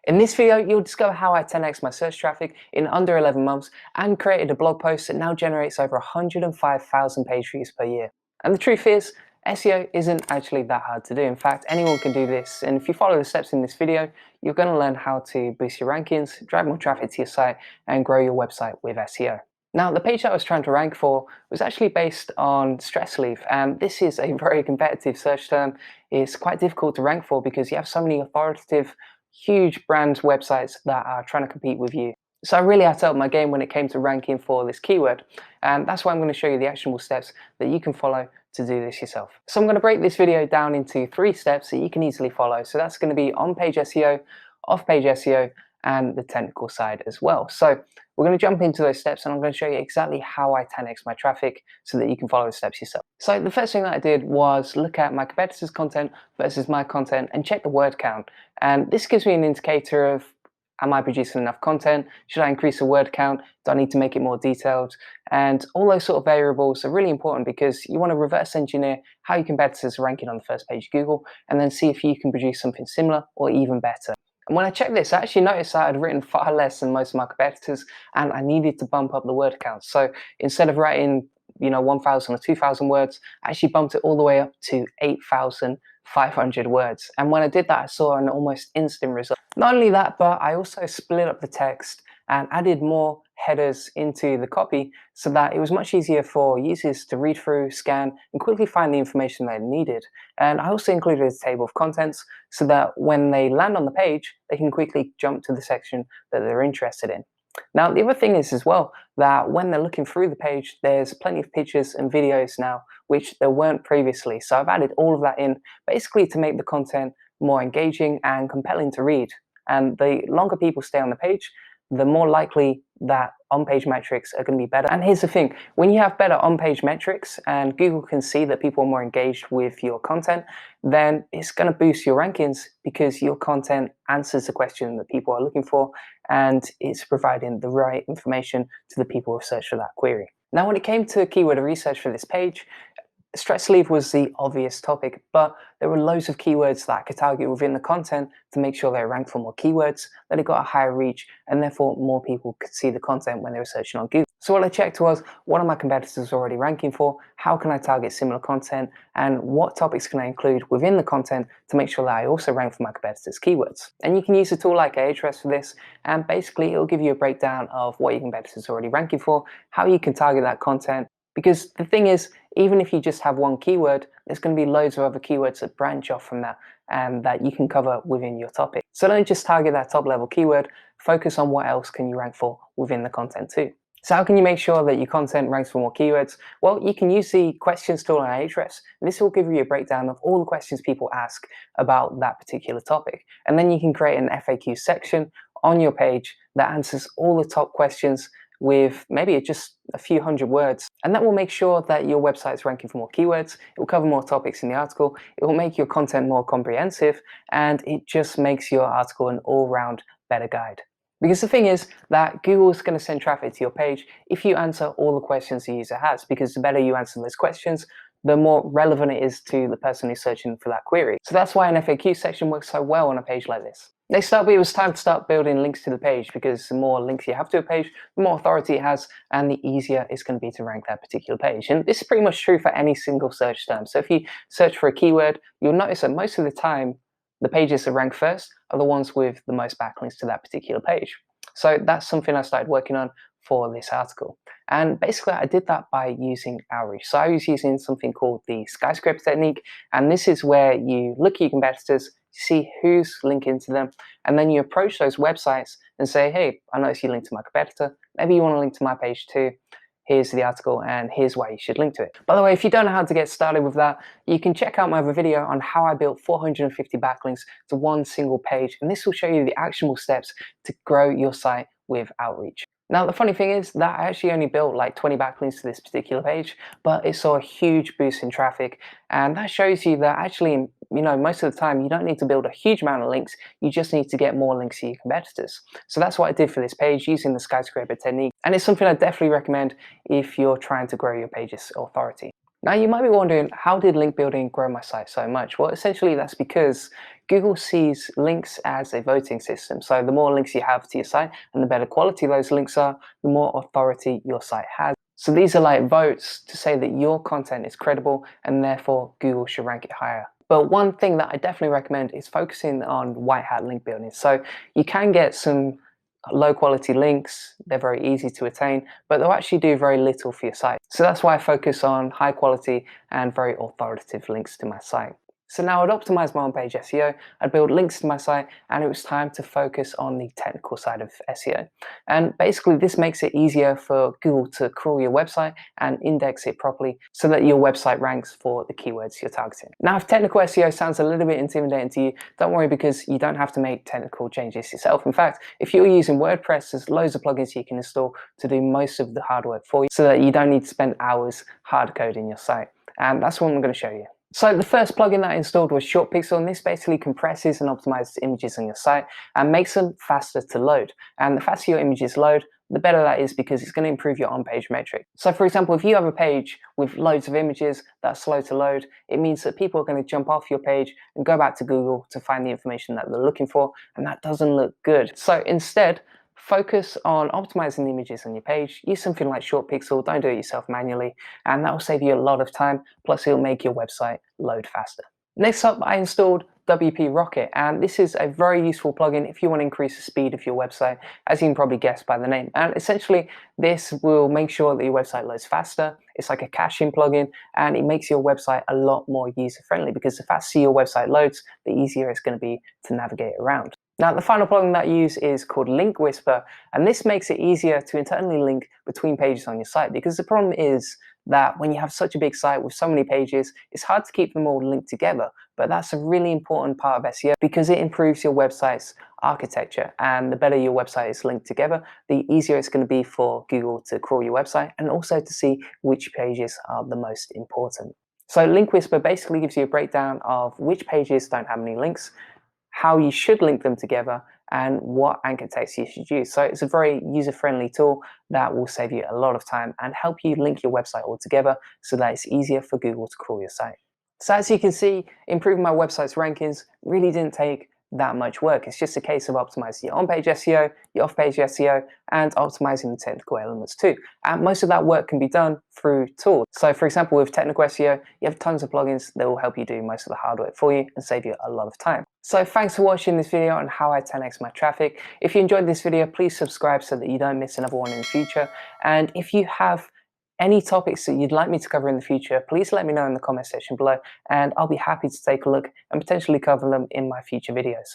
In this video, you'll discover how I 10x my search traffic in under 11 months and created a blog post that now generates over 105,000 page views per year. And the truth is, SEO isn't actually that hard to do. In fact, anyone can do this. And if you follow the steps in this video, you're going to learn how to boost your rankings, drive more traffic to your site, and grow your website with SEO. Now, the page that I was trying to rank for was actually based on stress relief, and this is a very competitive search term. It's quite difficult to rank for because you have so many authoritative, huge brand websites that are trying to compete with you. So I really had to up my game when it came to ranking for this keyword, and that's why I'm going to show you the actionable steps that you can follow to do this yourself. So I'm going to break this video down into 3 steps that you can easily follow. So that's going to be on-page SEO, off-page SEO, and the technical side as well. So we're going to jump into those steps, and I'm going to show you exactly how I 10x my traffic so that you can follow the steps yourself. So the first thing that I did was look at my competitors' content versus my content and check the word count. And this gives me an indicator of, am I producing enough content? Should I increase the word count? Do I need to make it more detailed? And all those sort of variables are really important because you want to reverse engineer how your competitors are ranking on the first page of Google and then see if you can produce something similar or even better. And when I checked this, I actually noticed that I'd written far less than most of my competitors, and I needed to bump up the word count. So instead of writing 1,000 or 2,000 words, I actually bumped it all the way up to 8,500 words. And when I did that, I saw an almost instant result. Not only that, but I also split up the text and added more headers into the copy so that it was much easier for users to read through, scan, and quickly find the information they needed. And I also included a table of contents so that when they land on the page, they can quickly jump to the section that they're interested in. Now, the other thing is as well that when they're looking through the page, there's plenty of pictures and videos now, which there weren't previously. So I've added all of that in basically to make the content more engaging and compelling to read. And the longer people stay on the page, the more likely that on-page metrics are going to be better. And here's the thing, when you have better on-page metrics and Google can see that people are more engaged with your content, then it's going to boost your rankings because your content answers the question that people are looking for and it's providing the right information to the people who search for that query. Now, when it came to keyword research for this page, stress relief was the obvious topic, but there were loads of keywords that I could target within the content to make sure they ranked for more keywords, that it got a higher reach, and therefore more people could see the content when they were searching on Google. So what I checked was, what are my competitors already ranking for? How can I target similar content? And what topics can I include within the content to make sure that I also rank for my competitors' keywords? And you can use a tool like Ahrefs for this, and basically it'll give you a breakdown of what your competitors are already ranking for, how you can target that content. Because the thing is, even if you just have one keyword, there's going to be loads of other keywords that branch off from that and that you can cover within your topic. So don't just target that top level keyword, focus on what else can you rank for within the content too. So how can you make sure that your content ranks for more keywords? Well, you can use the questions tool on Ahrefs. This will give you a breakdown of all the questions people ask about that particular topic. And then you can create an FAQ section on your page that answers all the top questions with maybe just a few hundred words. And that will make sure that your website is ranking for more keywords, it will cover more topics in the article, it will make your content more comprehensive, and it just makes your article an all-round better guide. Because the thing is that Google is going to send traffic to your page if you answer all the questions the user has, because the better you answer those questions, the more relevant it is to the person who's searching for that query. So that's why an FAQ section works so well on a page like this. Next up, it was time to start building links to the page, because the more links you have to a page, the more authority it has and the easier it's going to be to rank that particular page. And this is pretty much true for any single search term. So if you search for a keyword, you'll notice that most of the time, the pages that rank first are the ones with the most backlinks to that particular page. So that's something I started working on for this article. And basically I did that by using outreach. So I was using something called the skyscraper technique. And this is where you look at your competitors, see who's linking to them, and then you approach those websites and say, hey, I noticed you linked to my competitor. Maybe you want to link to my page too. Here's the article and here's why you should link to it. By the way, if you don't know how to get started with that, you can check out my other video on how I built 450 backlinks to one single page. And this will show you the actionable steps to grow your site with outreach. Now, the funny thing is that I actually only built like 20 backlinks to this particular page, but it saw a huge boost in traffic. And that shows you that actually, most of the time you don't need to build a huge amount of links. You just need to get more links to your competitors. So that's what I did for this page using the skyscraper technique. And it's something I definitely recommend if you're trying to grow your page's authority. Now you might be wondering, how did link building grow my site so much? Well, essentially that's because Google sees links as a voting system. So the more links you have to your site and the better quality those links are, the more authority your site has. So these are like votes to say that your content is credible and therefore Google should rank it higher. But one thing that I definitely recommend is focusing on white hat link building. So you can get some low quality links, they're very easy to attain, but they'll actually do very little for your site. So that's why I focus on high quality and very authoritative links to my site. So now I'd optimize my on-page SEO, I'd build links to my site, and it was time to focus on the technical side of SEO. And basically this makes it easier for Google to crawl your website and index it properly so that your website ranks for the keywords you're targeting. Now, if technical SEO sounds a little bit intimidating to you, don't worry, because you don't have to make technical changes yourself. In fact, if you're using WordPress, there's loads of plugins you can install to do most of the hard work for you so that you don't need to spend hours hard coding your site. And that's what I'm going to show you. So the first plugin that I installed was ShortPixel, and this basically compresses and optimizes images on your site and makes them faster to load. And the faster your images load, the better that is, because it's going to improve your on-page metric. So for example, if you have a page with loads of images that are slow to load, it means that people are going to jump off your page and go back to Google to find the information that they're looking for, and that doesn't look good. So instead, focus on optimizing the images on your page. Use something like ShortPixel, don't do it yourself manually, and that will save you a lot of time, plus it'll make your website load faster. Next up, I installed WP Rocket, and this is a very useful plugin if you want to increase the speed of your website, as you can probably guess by the name. And essentially, this will make sure that your website loads faster. It's like a caching plugin, and it makes your website a lot more user-friendly, because the faster your website loads, the easier it's going to be to navigate around. Now, the final plugin that I use is called Link Whisper, and this makes it easier to internally link between pages on your site, because the problem is that when you have such a big site with so many pages, it's hard to keep them all linked together. But that's a really important part of SEO, because it improves your website's architecture, and the better your website is linked together, the easier it's going to be for Google to crawl your website and also to see which pages are the most important. So Link Whisper basically gives you a breakdown of which pages don't have any links, how you should link them together, and what anchor text you should use. So it's a very user-friendly tool that will save you a lot of time and help you link your website all together so that it's easier for Google to crawl your site. So as you can see, improving my website's rankings really didn't take that much work. It's just a case of optimizing your on-page SEO, your off-page SEO, and optimizing the technical elements too. And most of that work can be done through tools. So for example, with technical SEO, you have tons of plugins that will help you do most of the hard work for you and save you a lot of time. So thanks for watching this video on how I 10x my traffic. If you enjoyed this video, please subscribe so that you don't miss another one in the future. And if you have any topics that you'd like me to cover in the future, please let me know in the comment section below, and I'll be happy to take a look and potentially cover them in my future videos.